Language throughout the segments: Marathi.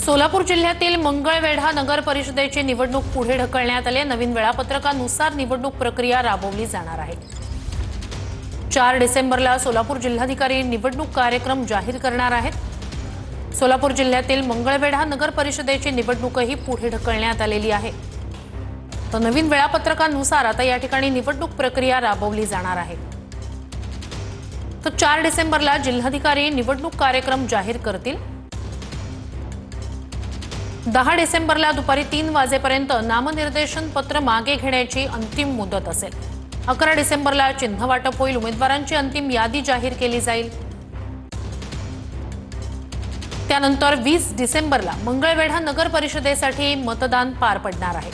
सोलापूर जिल्ह्यातील मंगळवेढा नगर परिषदेची निवडणूक पुढे ढकलण्यात आली. नवीन वेळापत्रकानुसार निवडणूक प्रक्रिया राबवली जाणार आहे. 4 डिसेंबरला सोलापूर जिल्हाधिकारी निवडणूक कार्यक्रम जाहीर करणार आहेत. सोलापूर जिल्ह्यातील मंगळवेढा नगर परिषदेची निवडणूकही पुढे ढकलण्यात आलेली आहे. तर नवीन वेळापत्रकानुसार आता या ठिकाणी निवडणूक प्रक्रिया राबवली जाणार आहे. तर 4 डिसेंबरला जिल्हाधिकारी निवडणूक कार्यक्रम जाहीर करतील. 10 डिसेंबरला दुपारी 3 वाजेपर्यंत नामनिर्देशन पत्र मागे घेण्याची अंतिम मुदत असेल. 11 डिसेंबरला चिन्ह वाटप होईल. उमेदवारांची अंतिम यादी जाहीर केली जाईल. त्यानंतर 20 डिसेंबरला मंगळवेढा नगर परिषदेसाठी मतदान पार पडणार आहे.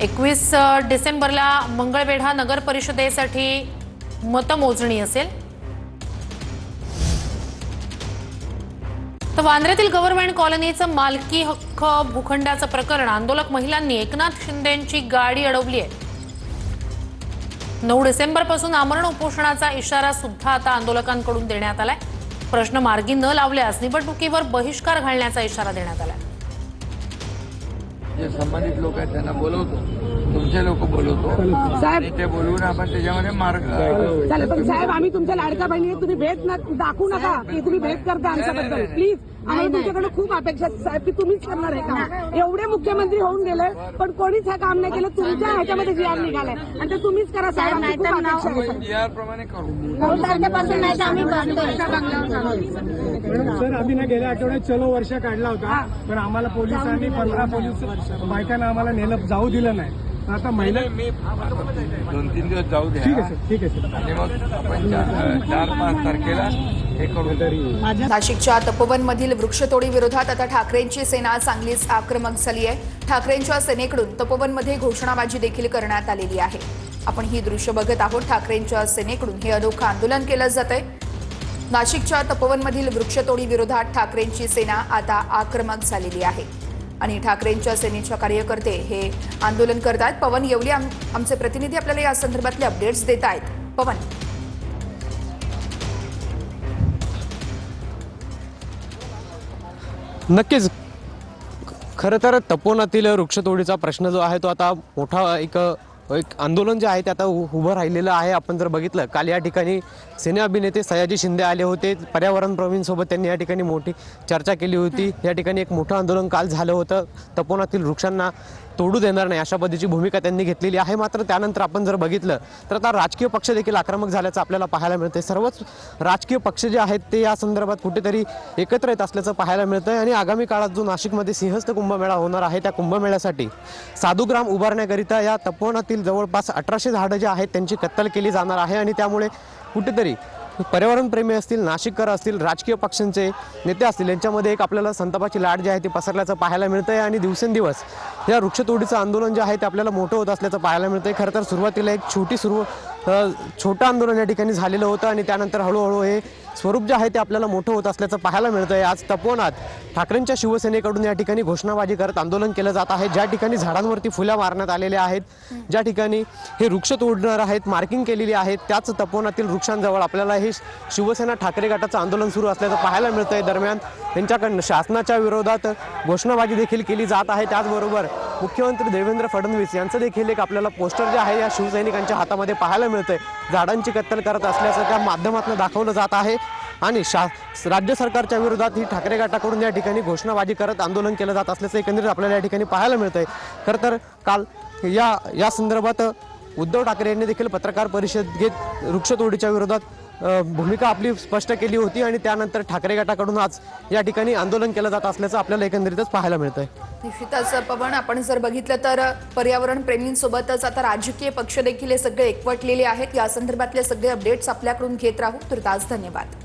21 डिसेंबरला मंगळवेढा नगर परिषदेसाठी मतमोजणी असेल. तर वांद्र्यातील गव्हर्नमेंट कॉलनीचं मालकी हक्क भूखंडाचं प्रकरण आंदोलक महिलांनी एकनाथ शिंदेंची गाडी अडवली आहे. 9 डिसेंबरपासून आमरण उपोषणाचा इशारा सुद्धा आता आंदोलकांकडून देण्यात आलाय. प्रश्न मार्गी न लावल्यास निवडणुकीवर बहिष्कार घालण्याचा इशारा देण्यात आलाय. जे संबंधित लोक आहेत त्यांना बोलवतो, तुमचे लोक बोलवतो साहेब, ते बोलवून आपण त्याच्यामध्ये मार्ग चालेल. पण साहेब, आम्ही तुमच्या लाडका बहिणी, तुम्ही भेट दाखवू नका की तुम्ही भेट करता आमच्याबद्दल. प्लीज, आम्हाला तुमच्याकडे खूप अपेक्षा आहेत साहेब की तुम्हीच करणार आहे का. एवढे मुख्यमंत्री होऊन गेले पण कोणीच हे काम नाही केलं. तुमच्या ह्याच्यामध्ये जी आर निघालाय आणि ते तुम्हीच करा साहेब. आमची खूप अपेक्षा आहे. जी आर प्रमाणे करू. 9 तारखेपासून नाही तर आम्ही बंद. सर, आम्ही ना गेल्या आठवड्यात चलो वर्ष काढला होता, पण आम्हाला पोलिसांनी 15 पोलीस बायकांना आम्हाला नेलं जाऊ दिलं नाही. आता महिला मी 2-3 दिवस जाऊ द्या. ठीक आहे सर, ठीक आहे सर. आणि मग आपण 4-5 तारखेला हे करू. नाशिकच्या तपोवनमधील वृक्षतोडी विरोधात आता ठाकरेंची सेना चांगलीच आक्रमक झाली आहे. ठाकरेंच्या सेनेकडून तपोवनमध्ये घोषणाबाजी देखील करण्यात आलेली आहे. आपण ही दृश्य बघत आहोत. ठाकरेंच्या सेनेकडून हे अनोखं आंदोलन केलं जात आहे. नाशिकच्या तपोवनमधील वृक्षतोडी विरोधात ठाकरेंची सेना आता आक्रमक झालेली आहे आणि ठाकरेंच्या सेनेच्या कार्यकर्ते हे आंदोलन करतात. पवन येवले आमचे प्रतिनिधी आपल्याला या संदर्भातले अपडेट्स देत आहेत. पवन, नक्कीच. खरं तर तपोवनातील वृक्षतोडीचा प्रश्न जो आहे तो आता मोठा एक आंदोलन जे आहे ते आता उभं राहिलेलं आहे. आपण जर बघितलं, काल या ठिकाणी सेने अभिनेते सयाजी शिंदे आले होते. पर्यावरण प्रवीणसोबत त्यांनी या ठिकाणी मोठी चर्चा केली होती. या ठिकाणी एक मोठं आंदोलन काल झालं होतं. तपोवनातील वृक्षांना तोडू देणार नाही अशा पद्धतीची भूमिका त्यांनी घेतलेली आहे. मात्र त्यानंतर आपण जर बघितलं तर आता राजकीय पक्ष देखील आक्रमक झाल्याचं आपल्याला पाहायला मिळते. सर्वच राजकीय पक्ष जे आहेत ते या संदर्भात कुठेतरी एकत्र येत असल्याचं पाहायला मिळतंय. आणि आगामी काळात जो नाशिकमध्ये सिंहस्थ कुंभमेळा होणार आहे, त्या कुंभमेळ्यासाठी साधुग्राम उभारण्याकरिता या तपोवनातील जवळपास 1800 झाडं जे आहेत त्यांची कत्तल केली जाणार आहे. आणि त्यामुळे कुठेतरी पर्यावरणप्रेमी असतील, नाशिककर असतील, राजकीय पक्षांचे नेते असतील, यांच्यामध्ये एक आपल्याला संतापाची लाट जी आहे ती पसरल्याचं पाहायला मिळतंय. आणि दिवसेंदिवस या वृक्षतोडीचं आंदोलन जे आहे ते आपल्याला मोठं होत असल्याचं पाहायला मिळतंय. खरं तर सुरुवातीला एक छोटं आंदोलन या ठिकाणी झालेलं होतं आणि त्यानंतर हळूहळू हे स्वरूप जे आहे ते आपल्याला मोठं होत असल्याचं पाहायला मिळतंय. आज तपोवनात ठाकरेंच्या शिवसेनेकडून या ठिकाणी घोषणाबाजी करत आंदोलन केलं जात आहे. ज्या ठिकाणी झाडांवरती फुलं मारण्यात आलेल्या आहेत, ज्या ठिकाणी हे वृक्ष तोडणार आहेत, मार्किंग केलेली आहेत, त्याच तपोवनातील वृक्षांजवळ आपल्याला हे शिवसेना ठाकरे गटाचं आंदोलन सुरू असल्याचं पाहायला मिळतंय. दरम्यान त्यांच्याकडनं शासनाच्या विरोधात घोषणाबाजी देखील केली जात आहे. त्याचबरोबर मुख्यमंत्री देवेंद्र फडणवीस यांचं देखील एक आपल्याला पोस्टर जे आहे या शिवसैनिकांच्या हातामध्ये पाहायला मिळतंय. झाडांची कत्तल करत असल्याचं त्या माध्यमातून दाखवलं जात आहे. आणि राज्य सरकारच्या विरोधात ही ठाकरे गटाकडून या ठिकाणी घोषणाबाजी करत आंदोलन केलं जात असल्याचं एकंदरीत आपल्याला या ठिकाणी पाहायला मिळतंय. खरं तर काल या संदर्भात उद्धव ठाकरे यांनी देखील पत्रकार परिषद घेत वृक्षतोडीच्या विरोधात भूमिका आपली स्पष्ट केली होती. आणि त्यानंतर ठाकरे गटाकडून आज या ठिकाणी आंदोलन केलं जात असल्याचं आपल्याला एकंदरीतच पाहायला मिळतंय. निश्चितच पवन, आपण जर बघितलं तर पर्यावरण प्रेमींसोबतच आता राजकीय पक्ष देखील हे सगळे एकवटलेले आहेत. या संदर्भातले सगळे अपडेट्स आपल्याकडून घेत राहू. तुर्तास धन्यवाद.